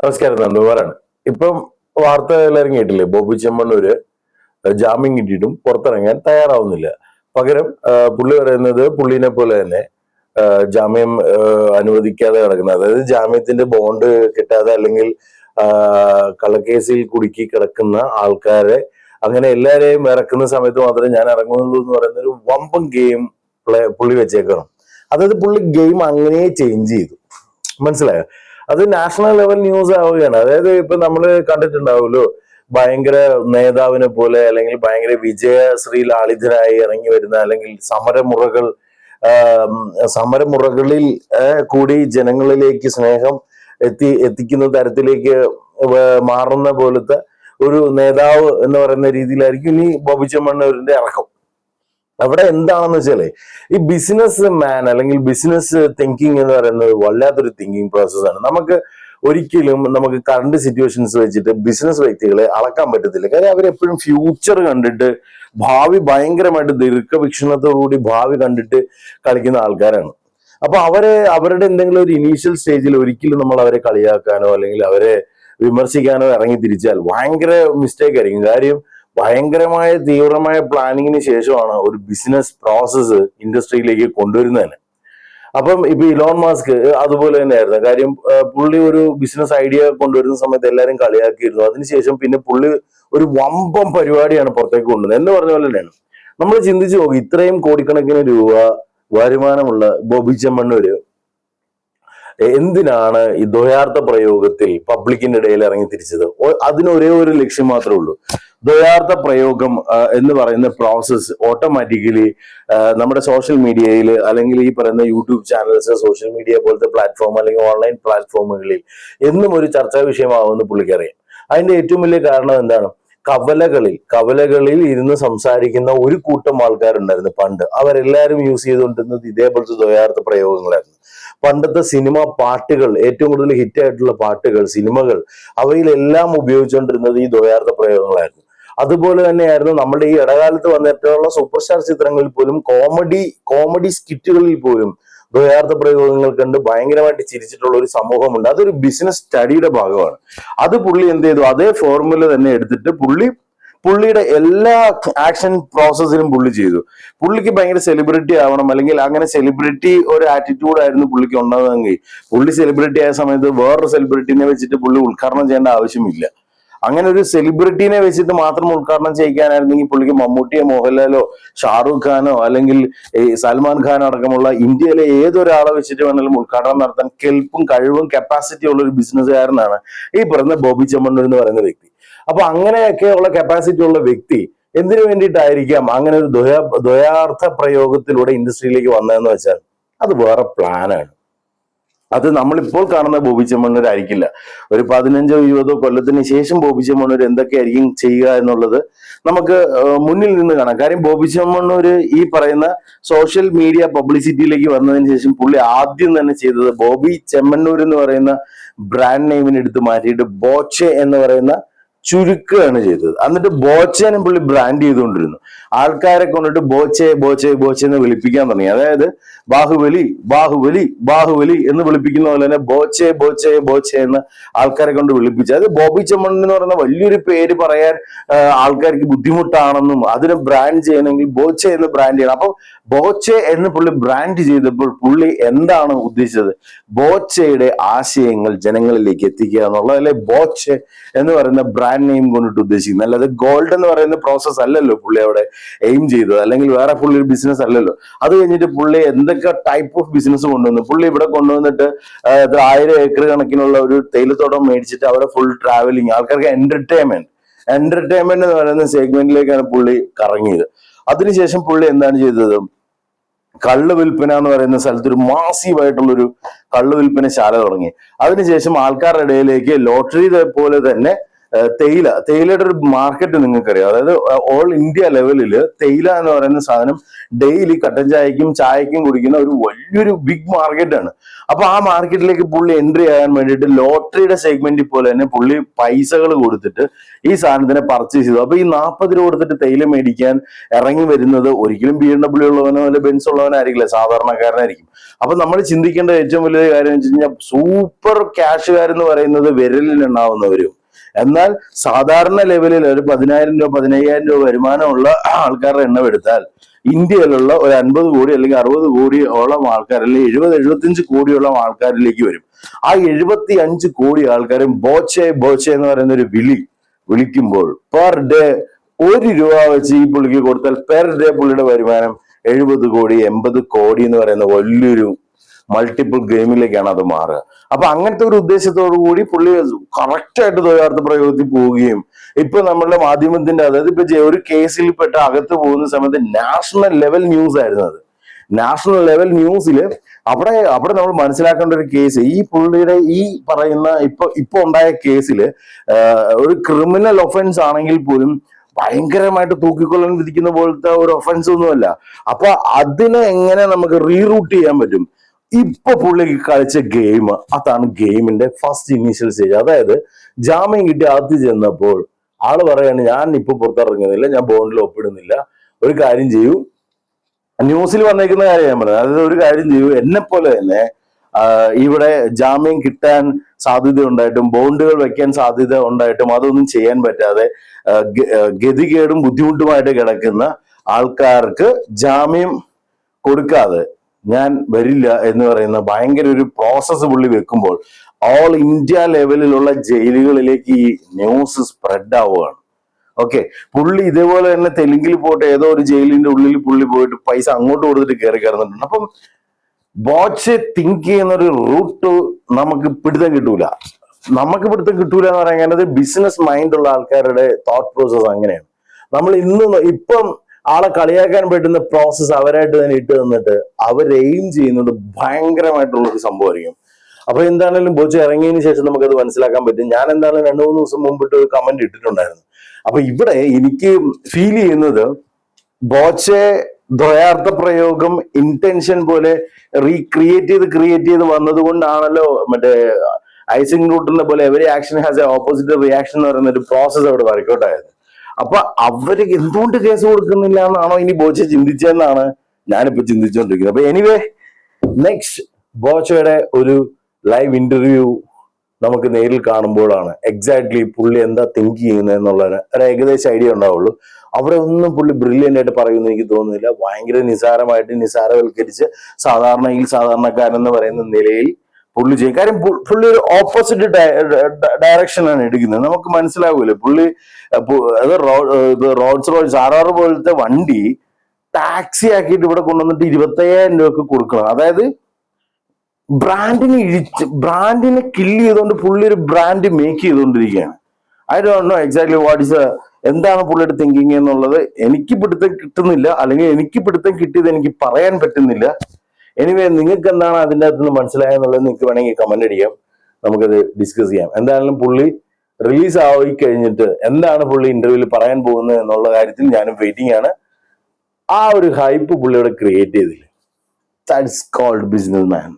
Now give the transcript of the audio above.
നമസ്കാരം, നന്ദകുമാറാണ്. ഇപ്പം വാർത്തകൾ ഇറങ്ങിയിട്ടില്ലേ? ബോബി ചെമ്മണ്ണൂര് ജാമ്യം കിട്ടിയിട്ടും പുറത്തിറങ്ങാൻ തയ്യാറാവുന്നില്ല. പകരം പുള്ളി പറയുന്നത് പുള്ളിനെ പോലെ തന്നെ ജാമ്യം അനുവദിക്കാതെ കിടക്കുന്ന, അതായത് ജാമ്യത്തിന്റെ ബോണ്ട് കിട്ടാതെ അല്ലെങ്കിൽ കള്ളക്കേസിൽ കുടുക്കി കിടക്കുന്ന ആൾക്കാരെ അങ്ങനെ എല്ലാരെയും ഇറക്കുന്ന സമയത്ത് മാത്രമേ ഞാൻ ഇറങ്ങുന്നുള്ളൂ എന്ന് പറയുന്ന ഒരു വമ്പൻ ഗെയിം പുള്ളി വെച്ചേക്കണം. അതായത് പുള്ളി ഗെയിം അങ്ങനെ ചേഞ്ച് ചെയ്തു. മനസ്സിലായോ? അത് നാഷണൽ ലെവൽ ന്യൂസ് ആവുകയാണ്. അതായത് ഇപ്പൊ നമ്മൾ കണ്ടിട്ടുണ്ടാവുമല്ലോ, ഭയങ്കര നേതാവിനെ പോലെ അല്ലെങ്കിൽ ഭയങ്കര വിജയശ്രീ ലാളിതനായി ഇറങ്ങി വരുന്ന അല്ലെങ്കിൽ സമരമുറകളിൽ കൂടി ജനങ്ങളിലേക്ക് സ്നേഹം എത്തിക്കുന്ന തരത്തിലേക്ക് മാറുന്ന പോലത്തെ ഒരു നേതാവ് എന്ന് പറയുന്ന രീതിയിലായിരിക്കും ഇനി ബോബി ചെമ്മണ്ണൂരിന്റെ ഇറക്കം. അവിടെ എന്താണെന്ന് വെച്ചാല് ഈ ബിസിനസ് മാൻ അല്ലെങ്കിൽ ബിസിനസ് തിങ്കിങ് എന്ന് പറയുന്നത് വല്ലാത്തൊരു തിങ്കിങ് പ്രോസസ്സാണ്. നമുക്ക് കറണ്ട് സിറ്റുവേഷൻസ് വെച്ചിട്ട് ബിസിനസ് വ്യക്തികളെ അളക്കാൻ പറ്റത്തില്ല. കാര്യം അവരെപ്പോഴും ഫ്യൂച്ചർ കണ്ടിട്ട് ഭാവി ഭയങ്കരമായിട്ട് ദീർഘവീക്ഷണത്തോടുകൂടി ഭാവി കണ്ടിട്ട് കളിക്കുന്ന ആൾക്കാരാണ്. അപ്പൊ അവരുടെ എന്തെങ്കിലും ഒരു ഇനീഷ്യൽ സ്റ്റേജിൽ ഒരിക്കലും നമ്മൾ അവരെ കളിയാക്കാനോ അല്ലെങ്കിൽ അവരെ വിമർശിക്കാനോ ഇറങ്ങി തിരിച്ചാൽ ഭയങ്കര മിസ്റ്റേക്ക് ആയിരിക്കും. കാര്യം ഭയങ്കരമായ തീവ്രമായ പ്ലാനിങ്ങിന് ശേഷമാണ് ഒരു ബിസിനസ് പ്രോസസ്സ് ഇൻഡസ്ട്രിയിലേക്ക് കൊണ്ടുവരുന്നതന്നെ. അപ്പം ഇപ്പൊ ഇലോൺ മാസ്ക് അതുപോലെ തന്നെയായിരുന്നു. കാര്യം പുള്ളി ഒരു ബിസിനസ് ഐഡിയ കൊണ്ടുവരുന്ന സമയത്ത് എല്ലാവരും കളിയാക്കിയിരുന്നു. അതിനുശേഷം പിന്നെ പുള്ളി ഒരു വമ്പം പരിപാടിയാണ് പുറത്തേക്ക് കൊണ്ടുവന്നത്. എന്ന് പറഞ്ഞ പോലെ തന്നെയാണ് നമ്മൾ ചിന്തിച്ചു നോക്കി, ഇത്രയും കോടിക്കണക്കിന് രൂപ വരുമാനമുള്ള ബോബി ചെമ്മണ്ണൂര് എന്തിനാണ് ഈ ദ്വയാർത്ഥ പ്രയോഗത്തിൽ പബ്ലിക്കിന്റെ ഇടയിൽ ഇറങ്ങി തിരിച്ചത്? അതിന് ഒരേ ഒരു ലക്ഷ്യം മാത്രമേ ഉള്ളൂ. ദ്വയാർത്ഥ പ്രയോഗം എന്ന് പറയുന്ന പ്രോസസ്സ് ഓട്ടോമാറ്റിക്കലി നമ്മുടെ സോഷ്യൽ മീഡിയയിൽ അല്ലെങ്കിൽ ഈ പറയുന്ന യൂട്യൂബ് ചാനൽസ്, സോഷ്യൽ മീഡിയ പോലത്തെ പ്ലാറ്റ്ഫോം അല്ലെങ്കിൽ ഓൺലൈൻ പ്ലാറ്റ്ഫോമുകളിൽ എന്നും ഒരു ചർച്ചാ വിഷയമാവുമെന്ന് പുള്ളിക്കറിയാം. അതിന്റെ ഏറ്റവും വലിയ കാരണം എന്താണ്? കവലകളിൽ ഇരുന്ന് സംസാരിക്കുന്ന ഒരു കൂട്ടം ആൾക്കാരുണ്ടായിരുന്നു പണ്ട്. അവരെല്ലാവരും യൂസ് ചെയ്തുകൊണ്ടിരുന്നത് ഇതേപോലത്തെ ദ്വയാർത്ഥ പ്രയോഗങ്ങളായിരുന്നു. പണ്ടത്തെ സിനിമ പാട്ടുകൾ, ഏറ്റവും കൂടുതൽ ഹിറ്റ് ആയിട്ടുള്ള പാട്ടുകൾ, സിനിമകൾ, അവയിലെല്ലാം ഉപയോഗിച്ചുകൊണ്ടിരുന്നത് ഈ ദ്വയാർത്ഥ പ്രയോഗങ്ങളായിരുന്നു. അതുപോലെ തന്നെയായിരുന്നു നമ്മുടെ ഈ ഇടകാലത്ത് വന്നിട്ടുള്ള സൂപ്പർ സ്റ്റാർ ചിത്രങ്ങളിൽ പോലും കോമഡി സ്കിറ്റുകളിൽ പോലും ദ്വയാർത്ഥ പ്രയോഗങ്ങൾ കണ്ട് ഭയങ്കരമായിട്ട് ചിരിച്ചിട്ടുള്ള ഒരു സമൂഹമുണ്ട്. അതൊരു ബിസിനസ് സ്റ്റഡിയുടെ ഭാഗമാണ്. അത് പുള്ളി എന്ത് ചെയ്തു? അതേ ഫോർമുല തന്നെ എടുത്തിട്ട് പുള്ളിയുടെ എല്ലാ ആക്ഷൻ പ്രോസസ്സിലും പുള്ളി ചെയ്തു. പുള്ളിക്ക് ഭയങ്കര സെലിബ്രിറ്റി ആവണം അല്ലെങ്കിൽ അങ്ങനെ സെലിബ്രിറ്റി ഒരു ആറ്റിറ്റ്യൂഡ് ആയിരുന്നു പുള്ളിക്ക് ഉണ്ടാകുമെങ്കിൽ പുള്ളി സെലിബ്രിറ്റി ആയ സമയത്ത് വേറൊരു സെലിബ്രിറ്റിനെ വെച്ചിട്ട് പുള്ളി ഉദ്ഘാടനം ചെയ്യേണ്ട ആവശ്യമില്ല. അങ്ങനെ ഒരു സെലിബ്രിറ്റീനെ വെച്ചിട്ട് മാത്രം ഉദ്ഘാടനം ചെയ്യിക്കാനായിരുന്നെങ്കിൽ പുള്ളിക്ക് മമ്മൂട്ടിയോ മോഹൻലാലോ ഷാറൂഖ് ഖാനോ അല്ലെങ്കിൽ സൽമാൻ ഖാനോ അടക്കമുള്ള ഇന്ത്യയിലെ ഏതൊരാളെ വെച്ചിട്ട് വേണമെങ്കിലും ഉദ്ഘാടനം നടത്താൻ കെൽപ്പും കഴിവും കപ്പാസിറ്റി ഉള്ള ഒരു ബിസിനസ്സുകാരനാണ് ഈ പറയുന്ന ബോബി ചെമ്മണ്ണൂർ എന്ന് പറയുന്ന വ്യക്തി. അപ്പൊ അങ്ങനെയൊക്കെയുള്ള കപ്പാസിറ്റി ഉള്ള വ്യക്തി എന്തിനു വേണ്ടിയിട്ടായിരിക്കാം അങ്ങനെ ഒരു ദ്വയാർത്ഥ പ്രയോഗത്തിലൂടെ ഇൻഡസ്ട്രിയിലേക്ക് വന്നതെന്ന് വെച്ചാൽ അത് വേറെ പ്ലാനാണ്. അത് നമ്മളിപ്പോൾ കാണുന്ന ബോബി ചെമ്മണ്ണൂർ ആയിരിക്കില്ല. ഒരു 15-20 കൊല്ലത്തിന് ശേഷം ബോബി ചെമ്മണ്ണൂർ എന്തൊക്കെയായിരിക്കും ചെയ്യുക എന്നുള്ളത് നമുക്ക് മുന്നിൽ നിന്ന് കാണാം. കാര്യം ബോബി ചെമ്മണ്ണൂര് ഈ പറയുന്ന സോഷ്യൽ മീഡിയ പബ്ലിസിറ്റിയിലേക്ക് വന്നതിന് ശേഷം പുള്ളി ആദ്യം തന്നെ ചെയ്തത് ബോബി ചെമ്മണ്ണൂർ എന്ന് പറയുന്ന ബ്രാൻഡ് നെയിമിന് എടുത്ത് മാറ്റിയിട്ട് ബോച്ചെ എന്ന് പറയുന്ന ചുരുക്കുകയാണ് ചെയ്തത്. എന്നിട്ട് ബോച്ചേനും പുള്ളി ബ്രാൻഡ് ചെയ്തുകൊണ്ടിരുന്നു. ആൾക്കാരെ കൊണ്ടിട്ട് ബോച്ചെ ബോച്ചെ ബോച്ചെ എന്ന് വിളിപ്പിക്കാൻ തുടങ്ങി. അതായത് ബാഹുബലി ബാഹുബലി ബാഹുബലി എന്ന് വിളിപ്പിക്കുന്ന പോലെ തന്നെ ബോച്ചെ ബോച്ചെ ബോച്ചെ എന്ന് ആൾക്കാരെ കൊണ്ട് വിളിപ്പിച്ചു. അതായത് ബോബി ചെമ്മണ്ണൂർ എന്ന് പറയുന്ന വലിയൊരു പേര് പറയാൻ ആൾക്കാർക്ക് ബുദ്ധിമുട്ടാണെന്നും അതിനെ ബ്രാൻഡ് ചെയ്യണമെങ്കിൽ ബോച്ചെ എന്ന് ബ്രാൻഡ് ചെയ്യണം. അപ്പൊ ബോച്ചെ എന്ന് പുള്ളി ബ്രാൻഡ് ചെയ്തപ്പോൾ പുള്ളി എന്താണ് ഉദ്ദേശിച്ചത്? ബോച്ചയുടെ ആശയങ്ങൾ ജനങ്ങളിലേക്ക് എത്തിക്കുക എന്നുള്ളത്, അല്ലെ ബോച്ചെ എന്ന് പറയുന്ന ബ്രാൻഡ് നെയിം കൊണ്ടിട്ട് ഉദ്ദേശിക്കുന്നത്. അല്ലാതെ ഗോൾഡ് എന്ന് പറയുന്ന പ്രോസസ് അല്ലല്ലോ പുള്ളി അവിടെ എയിം ചെയ്തത്, അല്ലെങ്കിൽ വേറെ പുള്ളി ഒരു ബിസിനസ് അല്ലല്ലോ. അത് കഴിഞ്ഞിട്ട് പുള്ളി എന്തൊക്കെ ടൈപ്പ് ഓഫ് ബിസിനസ് കൊണ്ടുവന്നു? പുള്ളി ഇവിടെ കൊണ്ടുവന്നിട്ട് 1000 ഏക്കർ കണക്കിനുള്ള ഒരു തേയിലത്തോട്ടം മേടിച്ചിട്ട് അവിടെ ഫുൾ ട്രാവലിങ്, ആൾക്കാർക്ക് എന്റർടൈൻമെന്റ് എന്ന് പറയുന്ന സെഗ്മെന്റിലേക്കാണ് പുള്ളി കറങ്ങിയത്. അതിനുശേഷം പുള്ളി എന്താണ് ചെയ്തത്? കള്ള് വിൽപ്പന എന്ന് പറയുന്ന സ്ഥലത്ത് ഒരു മാസീവായിട്ടുള്ളൊരു കള്ള് വിൽപ്പന ശാല തുടങ്ങി. അതിനുശേഷം ആൾക്കാരുടെ ഇടയിലേക്ക് ലോട്ടറി പോലെ തന്നെ തേയിലയുടെ ഒരു മാർക്കറ്റ് നിങ്ങൾക്കറിയാം. അതായത് ഓൾ ഇന്ത്യ ലെവലിൽ തേയില എന്ന് പറയുന്ന സാധനം ഡെയിലി കട്ടൻ ചായക്കും കുടിക്കുന്ന ഒരു വലിയൊരു ബിഗ് മാർക്കറ്റാണ്. അപ്പൊ ആ മാർക്കറ്റിലേക്ക് പുള്ളി എൻട്രി ആകാൻ വേണ്ടിയിട്ട് ലോട്ടറിയുടെ സെഗ്മെന്റിൽ പോലെ തന്നെ പുള്ളി പൈസകൾ കൊടുത്തിട്ട് ഈ സാധനത്തിനെ പർച്ചേസ് ചെയ്തു. അപ്പൊ ഈ 40 രൂപ കൊടുത്തിട്ട് തേയില മേടിക്കാൻ ഇറങ്ങി വരുന്നത് ഒരിക്കലും BMW ഉള്ളവനോ അല്ലെ ബെൻസ് ഉള്ളവനോ ആയിരിക്കില്ല, സാധാരണക്കാരനായിരിക്കും. അപ്പൊ നമ്മൾ ചിന്തിക്കേണ്ട ഏറ്റവും വലിയ കാര്യം എന്ന് വെച്ച് കഴിഞ്ഞാൽ സൂപ്പർ ക്യാഷുകാരെന്ന് പറയുന്നത് വിരലിലുണ്ടാവുന്നവരും, എന്നാൽ സാധാരണ ലെവലിൽ ഒരു 10,000 രൂപ 15,000 രൂപ വരുമാനമുള്ള ആൾക്കാരുടെ എണ്ണം എടുത്താൽ ഇന്ത്യയിലുള്ള ഒരു 50 കോടി അല്ലെങ്കിൽ 60 കോടിയോളം ആൾക്കാർ, അല്ലെങ്കിൽ 70-75 കോടിയോളം ആൾക്കാരിലേക്ക് വരും. ആ 75 കോടി ആൾക്കാരും ബോച്ചെ എന്ന് പറയുന്ന ഒരു വിളിക്കുമ്പോൾ പെർ ഡേ 1 രൂപ വെച്ച് ഈ പുള്ളിക്ക് കൊടുത്താൽ പെർ ഡേ പുള്ളിയുടെ വരുമാനം 70 കോടി 80 കോടി എന്ന് പറയുന്ന വലിയൊരു മൾട്ടിപ്പിൾ ഗെയിമിലേക്കാണ് അത് മാറുക. അപ്പൊ അങ്ങനത്തെ ഒരു ഉദ്ദേശത്തോടു കൂടി പുള്ളി കറക്റ്റ് ആയിട്ട് തൊഴിലാർത്ഥ പ്രയോഗത്തിൽ പോവുകയും ഇപ്പൊ നമ്മളുടെ മാധ്യമത്തിന്റെ, അതായത് ഇപ്പൊ ഒരു കേസിൽ പെട്ട അകത്ത് പോകുന്ന സമയത്ത് നാഷണൽ ലെവൽ ന്യൂസ് ആയിരുന്നു അത്. നാഷണൽ ലെവൽ ന്യൂസിൽ അവിടെ നമ്മൾ മനസ്സിലാക്കേണ്ട ഒരു കേസ്, ഈ പുള്ളിയുടെ ഈ പറയുന്ന ഇപ്പൊ ഉണ്ടായ കേസിൽ ഒരു ക്രിമിനൽ ഒഫൻസ് ആണെങ്കിൽ പോലും ഭയങ്കരമായിട്ട് തൂക്കിക്കൊള്ളാൻ വിധിക്കുന്ന പോലത്തെ ഒരു ഒഫൻസ് ഒന്നുമല്ല. അപ്പൊ അതിനെ എങ്ങനെ നമുക്ക് റീറൂട്ട് ചെയ്യാൻ പറ്റും? ഇപ്പൊ പുള്ളിക്ക് കളിച്ച ഗെയിം അതാണ് ഗെയിമിന്റെ ഫസ്റ്റ് ഇനീഷ്യൽ സ്റ്റേജ്. അതായത് ജാമ്യം കിട്ടി അകത്ത് ചെന്നപ്പോൾ ആള് പറയാണ്, ഞാൻ ഇപ്പൊ പുറത്തിറങ്ങുന്നില്ല, ഞാൻ ബോണ്ടിൽ ഒപ്പിടുന്നില്ല, ഒരു കാര്യം ചെയ്യൂ, ന്യൂസിൽ വന്നേക്കുന്ന കാര്യം ഞാൻ പറഞ്ഞത്, അതായത് ഒരു കാര്യം ചെയ്യൂ, എന്നെ പോലെ തന്നെ ഇവിടെ ജാമ്യം കിട്ടാൻ സാധ്യത ഉണ്ടായിട്ടും ബോണ്ടുകൾ വെക്കാൻ സാധ്യത ഉണ്ടായിട്ടും അതൊന്നും ചെയ്യാൻ പറ്റാതെ ഗതികേടും ബുദ്ധിമുട്ടുമായിട്ട് കിടക്കുന്ന ആൾക്കാർക്ക് ജാമ്യം കൊടുക്കാതെ ഞാൻ വരില്ല എന്ന് പറയുന്ന ഭയങ്കര ഒരു പ്രോസസ്സ് പുള്ളി വെക്കുമ്പോൾ ഓൾ ഇന്ത്യ ലെവലിലുള്ള ജയിലുകളിലേക്ക് ഈ ന്യൂസ് സ്പ്രെഡ് ആവുകയാണ്. ഓക്കെ, പുള്ളി ഇതേപോലെ തന്നെ തെലുങ്കിൽ പോയിട്ട് ഏതോ ഒരു ജയിലിന്റെ ഉള്ളിൽ പുള്ളി പോയിട്ട് പൈസ അങ്ങോട്ട് കൊടുത്തിട്ട് കയറുന്നുണ്ട്. അപ്പം ബോച്ചെ തിങ്ക് ചെയ്യുന്ന ഒരു റൂട്ട് നമുക്ക് പിടുത്തം കിട്ടൂല എന്ന് പറയുന്നത് ബിസിനസ് മൈൻഡ് ഉള്ള ആൾക്കാരുടെ തോട്ട് പ്രോസസ് അങ്ങനെയാണ്. നമ്മൾ ഇപ്പം ആളെ കളിയാക്കാൻ പറ്റുന്ന പ്രോസസ്സ് അവരായിട്ട് തന്നെ ഇട്ട് തന്നിട്ട് അവർ എയിം ചെയ്യുന്നത് ഭയങ്കരമായിട്ടുള്ള ഒരു സംഭവമായിരിക്കും. അപ്പൊ എന്താണെങ്കിലും ബോച്ചെ ഇറങ്ങിയതിന് ശേഷം നമുക്കത് മനസ്സിലാക്കാൻ പറ്റും. ഞാൻ എന്താണെങ്കിലും 2-3 ദിവസം മുമ്പിട്ട് ഒരു കമന്റ് ഇട്ടിട്ടുണ്ടായിരുന്നു. അപ്പൊ ഇവിടെ എനിക്ക് ഫീൽ ചെയ്യുന്നത് ബോച്ചെ ദ്വയാർത്ഥ പ്രയോഗം ഇന്റൻഷൻ പോലെ ക്രിയേറ്റ് ചെയ്ത് വന്നത് കൊണ്ടാണല്ലോ മറ്റേ ഐസിംഗ് ന്യൂട്ടന്റെ പോലെ every action has A opposite reaction എന്ന് പറയുന്ന ഒരു പ്രോസസ് അവിടെ വർക്കൗട്ട് ആയത്. അപ്പൊ അവര് എന്തുകൊണ്ട് കേസ് കൊടുക്കുന്നില്ല എന്നാണോ ഇനി ബോച്ചെ ചിന്തിച്ചതെന്നാണ് ഞാനിപ്പോ ചിന്തിച്ചുകൊണ്ടിരിക്കുന്നത്. അപ്പൊ എനിവേ, നെക്സ്റ്റ് ബോച്ചയുടെ ഒരു ലൈവ് ഇന്റർവ്യൂ നമുക്ക് നേരിൽ കാണുമ്പോഴാണ് എക്സാക്ട്ലി പുള്ളി എന്താ തിങ്ക് ചെയ്യുന്നത് എന്നുള്ളതിന് ഒരു ഏകദേശം ഐഡിയ ഉണ്ടാവുള്ളൂ. അവിടെ ഒന്നും പുള്ളി ബ്രില്യൻ്റ് ആയിട്ട് പറയുമെന്ന് എനിക്ക് തോന്നുന്നില്ല. ഭയങ്കര നിസാരവൽക്കരിച്ച് സാധാരണക്കാരൻ എന്ന് പറയുന്ന നിലയിൽ പുള്ളി ചെയ്യും. കാര്യം പുള്ളി ഒരു ഓപ്പോസിറ്റ് ഡയറക്ഷനാണ് എടുക്കുന്നത്. നമുക്ക് മനസ്സിലാവൂല പുള്ളി അത് റോൾസ് റോയ്സ് RR പോലത്തെ വണ്ടി ടാക്സി ആക്കിയിട്ട് ഇവിടെ കൊണ്ടുവന്നിട്ട് 25,000 രൂപക്ക് കൊടുക്കണം. അതായത് ബ്രാൻഡിനെ കില്ല് ചെയ്തുകൊണ്ട് പുള്ളി ഒരു ബ്രാൻഡ് മേക്ക് ചെയ്തുകൊണ്ടിരിക്കുകയാണ്. I don't know exactly what is എന്താണ് പുള്ളിയുടെ തിങ്കിങ് എന്നുള്ളത് എനിക്ക് പിടുത്തം കിട്ടുന്നില്ല, അല്ലെങ്കിൽ എനിക്ക് പിടുത്തം കിട്ടിയത് എനിക്ക് പറയാൻ പറ്റുന്നില്ല. എനിവേ, നിങ്ങൾക്ക് എന്താണ് അതിൻ്റെ അകത്ത് നിന്ന് മനസ്സിലായെന്നുള്ളത് നിങ്ങൾക്ക് വേണമെങ്കിൽ കമന്റ് അടിക്കാം, നമുക്കത് ഡിസ്കസ് ചെയ്യാം. എന്തായാലും പുള്ളി റിലീസ് ആയി കഴിഞ്ഞിട്ട് എന്താണ് പുള്ളി ഇന്റർവ്യൂവിൽ പറയാൻ പോകുന്നത് എന്നുള്ള കാര്യത്തിൽ ഞാനും വെയിറ്റിംഗ് ആണ്. ആ ഒരു ഹൈപ്പ് പുള്ളിയോട് ക്രിയേറ്റ് ചെയ്തില്ല. That's called business man.